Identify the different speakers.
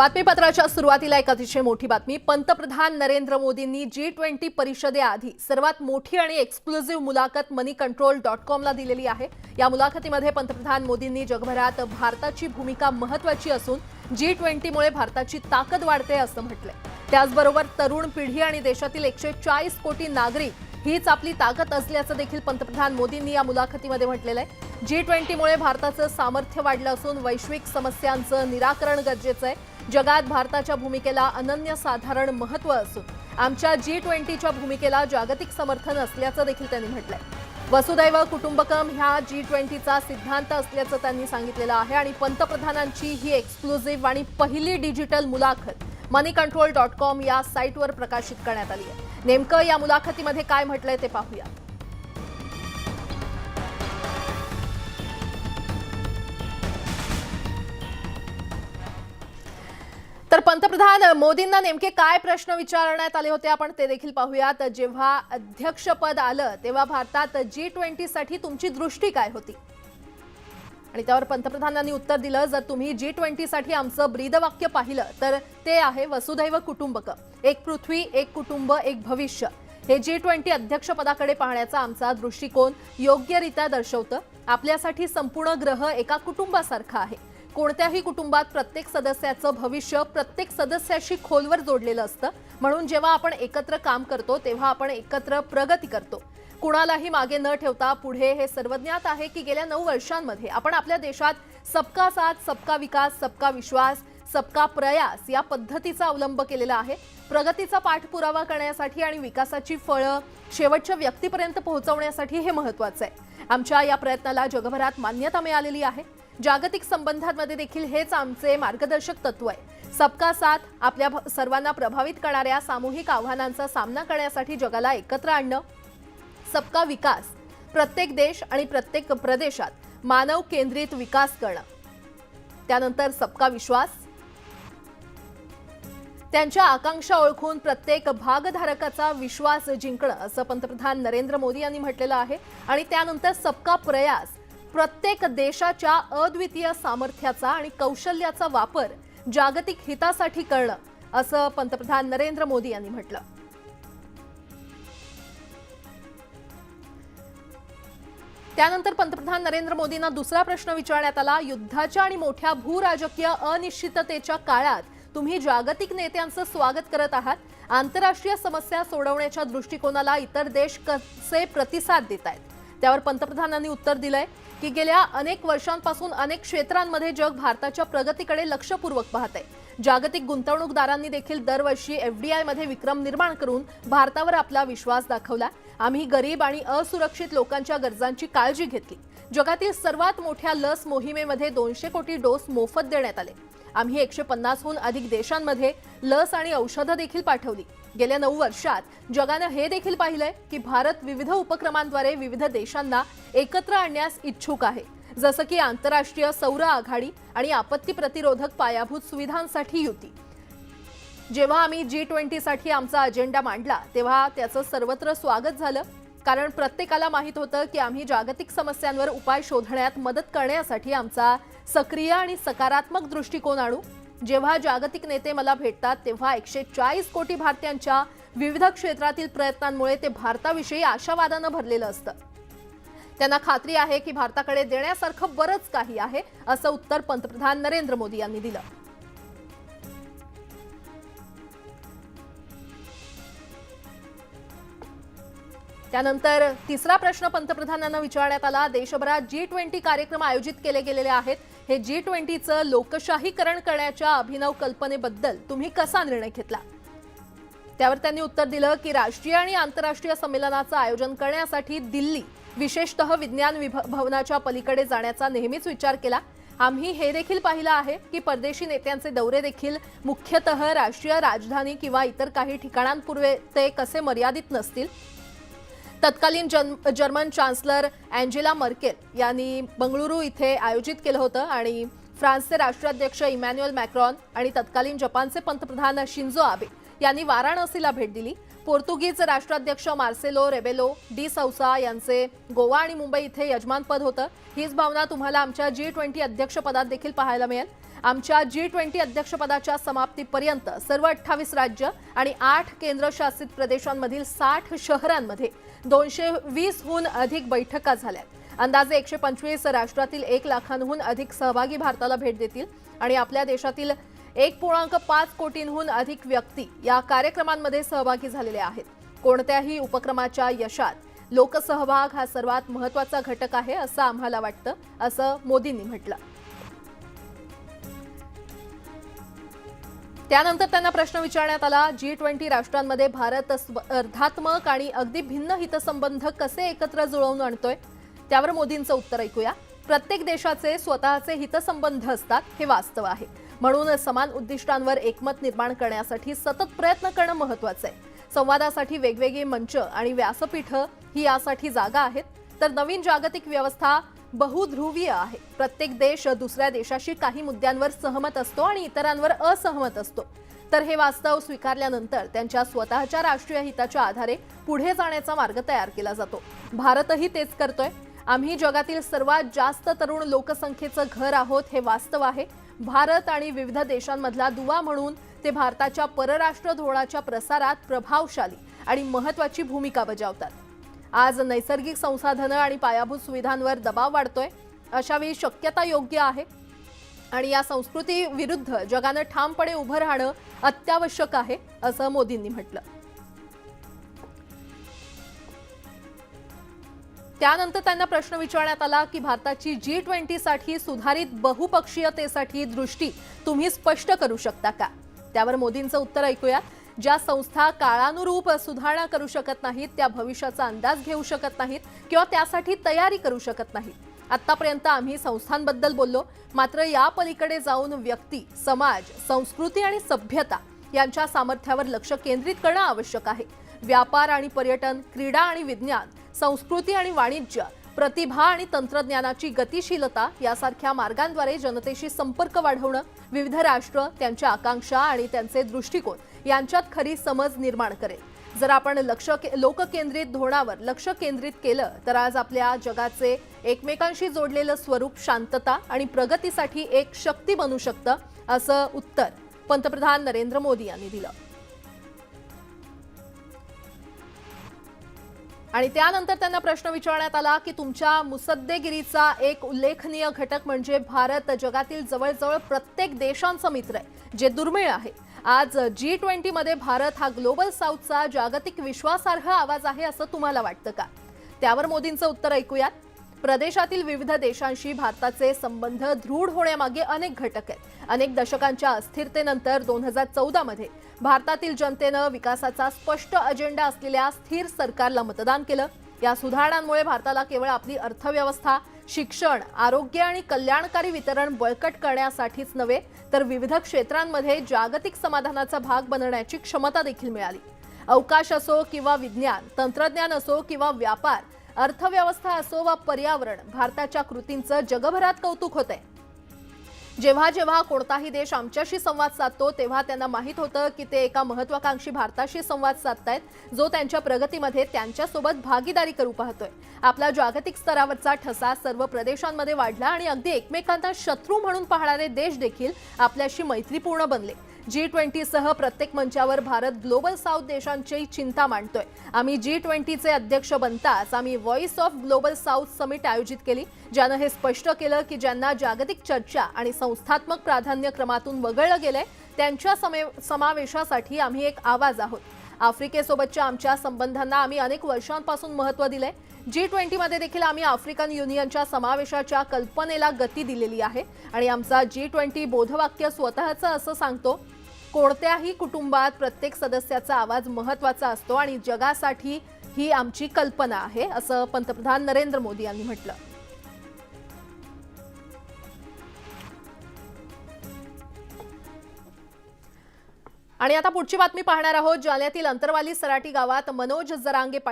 Speaker 1: बातमीपत्राच्या सुरुवातीला एक अतिशय मोठी बातमी। पंतप्रधान नरेंद्र मोदींनी G20 परिषदेआधी सर्वात मोठी आणि एक्सक्लुझिव्ह मुलाखत moneycontrol.com ला दिलेली आहे। या मुलाखतीमध्ये पंतप्रधान मोदींनी जगभरात भारताची भूमिका महत्त्वाची असून G20 मुळे भारताची ताकद वाढते असं म्हटलंय। त्याचबरोबर तरुण पिढी आणि देशातील 140 कोटी नागरिक हीच आपली ताकद असल्याचं देखील पंतप्रधान मोदींनी या मुलाखतीमध्ये म्हटलेलं आहे। G20 मुळे भारताचं सामर्थ्य वाढलं असून वैश्विक समस्यांचं निराकरण गरजेचं आहे। जगात भारताच्या भूमिकेला अनन्यसाधारण महत्त्व असून आमच्या G20च्या भूमिकेला जागतिक समर्थन असल्याचं देखील त्यांनी म्हटलंय। वसुदैव कुटुंबकम ह्या G20चा सिद्धांत असल्याचं त्यांनी सांगितलेलं आहे आणि पंतप्रधानांची ही एक्सक्लुझिव्ह आणि पहिली डिजिटल मुलाखत moneycontrol.com या साइटवर प्रकाशित करण्यात आली आहे। नेमकं या मुलाखतीमध्ये काय म्हटलंय ते पाहूया। तर पंतप्रधान मोदींना नेमके काय प्रश्न विचारण्यात आले होते आपण ते देखील पाहूयात। जेव्हा अध्यक्षपद आलं तेव्हा भारतात G20 साठी तुमची दृष्टी काय होती आणि त्यावर पंतप्रधानांनी उत्तर दिलं, जर तुम्ही G20 साठी आमचं ब्रीदवाक्य पाहिलं तर ते आहे वसुदैव कुटुंबकम, एक पृथ्वी एक कुटुंब एक भविष्य। हे G20 अध्यक्षपदाकडे पाहण्याचा आमचा दृष्टिकोन योग्यरित्या दर्शवतं। आपल्यासाठी संपूर्ण ग्रह एका कुटुंबासारखा आहे। कोणत्याही कुटुंबात प्रत्येक सदस्याचं भविष्य प्रत्येक सदस्याशी खोलवर जोडलेलं असतं, म्हणून जेव्हा आपण एकत्र काम करतो तेव्हा आपण एकत्र प्रगती करतो। कुणालाही मागे न ठेवता पुढे। हे सर्वज्ञात आहे की गेल्या 9 वर्षांमध्ये आपण आपल्या देशात सबका साथ सबका विकास सबका विश्वास सबका प्रयास या पद्धतीचा अवलंब केलेला आहे। प्रगतीचा पाठपुरावा करण्यासाठी आणि विकासाची फळं शेवटच्या व्यक्तीपर्यंत पोहोचवण्यासाठी हे महत्त्वाचं आहे। आमच्या या प्रयत्नाला जगभरात मान्यता मिळालेली आहे। जागतिक संबंधांमध्ये देखील हेच आमचे मार्गदर्शक तत्व आहे। सबका साथ आपल्या सर्वांना प्रभावित करणाऱ्या सामूहिक आव्हानांचा सामना करण्यासाठी जगाला एकत्र आणणं। सबका विकास प्रत्येक देश आणि प्रत्येक प्रदेशात मानव केंद्रित विकास करणं। त्यानंतर सबका विश्वास त्यांच्या आकांक्षा ओळखून प्रत्येक भागधारकाचा विश्वास जिंकणं असं पंतप्रधान नरेंद्र मोदी यांनी म्हटलेलं आहे। आणि त्यानंतर सबका प्रयास प्रत्येक देशाच्या अद्वितीय सामर्थ्याचा आणि कौशल्याचा वापर जागतिक हितासाठी करणं असं पंतप्रधान नरेंद्र मोदी यांनी म्हटलं। त्यानंतर पंतप्रधान नरेंद्र मोदींना दुसरा प्रश्न विचारण्यात आला, युद्धाच्या आणि मोठ्या भूराजकीय अनिश्चिततेच्या काळात तुम्ही जागतिक नेत्यांचं स्वागत करत आहात। आंतरराष्ट्रीय समस्या सोडवण्याच्या दृष्टिकोनाला इतर देश कसे प्रतिसाद देत आहेत? त्यावर पंतप्रधानांनी उत्तर दिलंय की गेल्या अनेक वर्षांपासून अनेक क्षेत्रांमध्ये जग भारताच्या प्रगतीकडे लक्षपूर्वक पाहत आहे। जागतिक गुंतवणूकदारांनी देखील दरवर्षी FDI मध्ये विक्रम निर्माण करून भारतावर आपला विश्वास दाखवला। आम्ही गरीब आणि असुरक्षित लोकांच्या गरजांची काळजी घेतली। जगातील सर्वात मोठ्या लस मोहिमेमध्ये 200 कोटी डोस मोफत देण्यात आले। आम्ही 150हून अधिक देशांमध्ये लस आणि औषधं देखील पाठवली। गेल्या 9 वर्षात जगाने हे देखील पाहिलंय की भारत विविध उपक्रमांद्वारे विविध देशांना एकत्र आणण्यास इच्छुक आहे, जसं की आंतरराष्ट्रीय सौर आघाडी आणि आपत्ती प्रतिरोधक पायाभूत सुविधांसाठी युती। जेव्हा आम्ही G20 साठी आमचा अजेंडा मांडला तेव्हा त्याचं सर्वत्र स्वागत झालं, कारण प्रत्येकाला माहित होतं की आम्ही जागतिक समस्यांवर उपाय शोधण्यात मदत करण्यासाठी आमचा सक्रिय आणि सकारात्मक दृष्टिकोन आणू। जेव्हा जागतिक नेते मला भेटतात तेव्हा 140 कोटी भारतीयांच्या विविध क्षेत्रातील प्रयत्नांमुळे ते भारताविषयी आशावादानं भरलेलं असतं। त्यांना खात्री आहे की भारताकडे देण्यासारखं बरंच काही आहे असं उत्तर पंतप्रधान नरेंद्र मोदी यांनी दिलं। त्यानंतर तिसरा प्रश्न पंतप्रधानांना विचारण्यात आला, देशभरात G20 कार्यक्रम आयोजित केले गेलेले आहेत। हे G20चं लोकशाहीकरण करण्याच्या अभिनव कल्पनेबद्दल तुम्ही कसा निर्णय घेतला? त्यावर त्यांनी उत्तर दिलं की राष्ट्रीय आणि आंतरराष्ट्रीय संमेलनाचं आयोजन करण्यासाठी दिल्ली विशेषतः विज्ञान भवनाच्या पलीकडे जाण्याचा नेहमीच विचार केला। आम्ही हे देखील पाहिलं आहे की परदेशी नेत्यांचे दौरे देखील मुख्यतः राष्ट्रीय राजधानी किंवा इतर काही ठिकाणांपुरते कसे मर्यादित नसतील। तत्कालीन जर्मन चान्सलर अँजेला मर्केल यांनी बंगळुरू इथे आयोजित केलं होतं आणि फ्रान्सचे राष्ट्राध्यक्ष इमॅन्युएल मॅक्रॉन आणि तत्कालीन जपानचे पंतप्रधान शिंजो आबे यांनी वाराणसीला भेट दिली। पोर्तुगीज राष्ट्राध्यक्ष मार्सेलो रेबेलो डी सौसा यांचे गोवा आणि मुंबई इथे यजमानपद होतं. हीच भावना तुम्हाला आमच्या G20 अध्यक्षपदात देखील पाहायला मिळेल. आमच्या G20 अध्यक्षपदाच्या समाप्तीपर्यंत सर्व 28 राज्य आणि 8 केंद्रशासित प्रदेशांमधील 60 शहरांमध्ये 220हून अधिक बैठका झाल्या. अंदाजे 125 राष्ट्रातील 1 लाखांहून अधिक सहभागी भारताला भेट देतील आणि आपल्या देशातील 1.5 कोटींहून अधिक व्यक्ती या कार्यक्रमांमध्ये सहभागी झालेले आहेत. कोणत्याही उपक्रमाच्या यशात लोकसहभाग हा सर्वात महत्त्वाचा घटक आहे असं आम्हाला वाटतं, असं मोदींनी म्हटलं. त्यानंतर त्यांना प्रश्न विचारण्यात आला, G20 राष्ट्रांमध्ये भारत स्पर्धात्मक आणि अगदी भिन्न हितसंबंध कसे एकत्र जुळवून आणतोय. त्यावर मोदींचं उत्तर ऐकूया. प्रत्येक देशाचे स्वतःचे हितसंबंध असतात, हे वास्तव आहे. म्हणून समान उद्दिष्टांवर एकमत निर्माण करण्यासाठी सतत प्रयत्न करणं महत्त्वाचं आहे. संवादासाठी वेगवेगळी मंच आणि व्यासपीठ ही यासाठी जागा आहेत. तर नवीन जागतिक व्यवस्था बहुध्रुवीय आहे. प्रत्येक देश दुसऱ्या देशाशी काही मुद्द्यांवर सहमत असतो आणि इतरांवर असहमत असतो. तर हे वास्तव स्वीकारल्यानंतर त्यांच्या स्वतःच्या राष्ट्रीय हिताच्या आधारे पुढे जाण्याचा मार्ग तयार केला जातो. भारतही तेच करतोय. आम्ही जगातील सर्वात जास्त तरुण लोकसंख्येचं घर आहोत, हे वास्तव आहे. भारत आणि विविध देशांमधला दुवा म्हणून ते भारताच्या परराष्ट्र धोरणाच्या प्रसारात प्रभावशाली आणि महत्त्वाची भूमिका बजावतात. आज नैसर्गिक संसाधनं आणि पायाभूत सुविधांवर दबाव वाढतोय. अशावेळी शक्यता योग्य आहे आणि या संस्कृती विरुद्ध जगानं ठामपणे उभं राहणं अत्यावश्यक आहे, असं मोदींनी म्हटलं. त्यानंतर त्यांना प्रश्न विचारण्यात आला की भारताची G20 साठी सुधारित बहुपक्षीयतेसाठी दृष्टी तुम्ही स्पष्ट करू शकता का. त्यावर मोदींचं उत्तर ऐकूया. ज्या संस्था काळानुरूप सुधारणा करू शकत नाहीत, त्या भविष्याचा अंदाज घेऊ शकत नाहीत किंवा त्यासाठी तयारी करू शकत नाहीत. आतापर्यंत आम्ही संस्थांबद्दल बोललो, मात्र या पलीकडे जाऊन व्यक्ती, समाज, संस्कृती आणि सभ्यता यांच्या सामर्थ्यावर लक्ष केंद्रित करणं आवश्यक आहे. व्यापार आणि पर्यटन, क्रीडा आणि विज्ञान, संस्कृती आणि वाणिज्य, प्रतिभा आणि तंत्रज्ञानाची गतिशीलता यासारख्या मार्गांद्वारे जनतेशी संपर्क वाढवणं, विविध राष्ट्र, त्यांच्या आकांक्षा आणि त्यांचे दृष्टिकोन यांच्यात खरी समज निर्माण करेल. जर आपण लोककेंद्रित धोरणावर लक्ष केंद्रित केलं तर आज आपल्या जगाचे एकमेकांशी जोडलेलं स्वरूप शांतता आणि प्रगतीसाठी एक शक्ती बनू शकतं, असं उत्तर पंतप्रधान नरेंद्र मोदी यांनी दिलं. आणि त्यानंतर त्यांना प्रश्न विचारण्यात आला की तुमच्या मुसद्देगिरीचा एक उल्लेखनीय घटक म्हणजे भारत जगातील जवळजवळ प्रत्येक देशांचा मित्र आहे, जे दुर्मिळ आहे. आज G20 मध्ये भारत हा ग्लोबल साऊथचा जागतिक विश्वासार्ह आवाज आहे असं तुम्हाला वाटतं का. त्यावर मोदींचं उत्तर ऐकूयात. प्रदेशातील विविध देशांशी भारताचे संबंध दृढ होण्यामागे अनेक घटक आहेत. अनेक दशकांच्या अस्थिरतेनंतर 2014 मध्ये भारतातील जनतेनं विकासाचा स्पष्ट अजेंडा असलेल्या स्थिर सरकारला मतदान केलं. या सुधारणांमुळे भारताला केवळ आपली अर्थव्यवस्था, शिक्षण, आरोग्य आणि कल्याणकारी वितरण बळकट करण्यासाठीच नव्हे, तर विविध क्षेत्रांमध्ये जागतिक समाधानाचा भाग बनण्याची क्षमता देखील मिळाली. अवकाश असो किंवा विज्ञान, तंत्रज्ञान असो किंवा व्यापार, अर्थव्यवस्था असो वा पर्यावरण, भारताच्या कृतींचं जगभरात कौतुक होतंय. जेव्हा जेव्हा कोणताही देश आमच्याशी संवाद साधतो तेव्हा त्यांना माहित होतं की ते एका महत्त्वाकांक्षी भारताशी संवाद साधतायत, जो त्यांच्या प्रगतीमध्ये त्यांच्यासोबत भागीदारी करू पाहतोय. आपला जागतिक स्तरावरचा ठसा सर्व प्रदेशांमध्ये वाढला आणि अगदी एकमेकांना शत्रू म्हणून पाहणारे देश देखील आपल्याशी मैत्रीपूर्ण बनले. G20 सह प्रत्येक मंचावर भारत ग्लोबल साऊथ देशांची चिंता मांडतोय. आम्ही G20 चे अध्यक्ष बनताच आम्ही voice of global south summit आयोजित केली, ज्यानं हे स्पष्ट केलं की ज्यांना जागतिक चर्चा आणि संस्थात्मक प्राधान्यक्रमातून वगळलं गेलंय त्यांच्या समावेशासाठी आम्ही एक आवाज आहोत. आफ्रिकेसोबतच्या आमच्या संबंधांना आम्ही अनेक वर्षांपासून महत्त्व दिलंय. G20 मध्ये देखील आम्ही आफ्रिकन युनियनच्या समावेशाच्या कल्पनेला गती दिलेली आहे आणि आमचा G20 बोधवाक्य स्वतःचं असं सांगतो, कोणत्याही कुटुंबात प्रत्येक सदस्याचा आवाज महत्त्वाचा असतो आणि जगासाठी ही आमची कल्पना आहे, असं पंतप्रधान नरेंद्र मोदी यांनी म्हटलं. आणि आता पुढची बातमी पाहणार आहोत. जालन्यातील अंतरवाली सराटी गावात मनोज जरांगे पाटील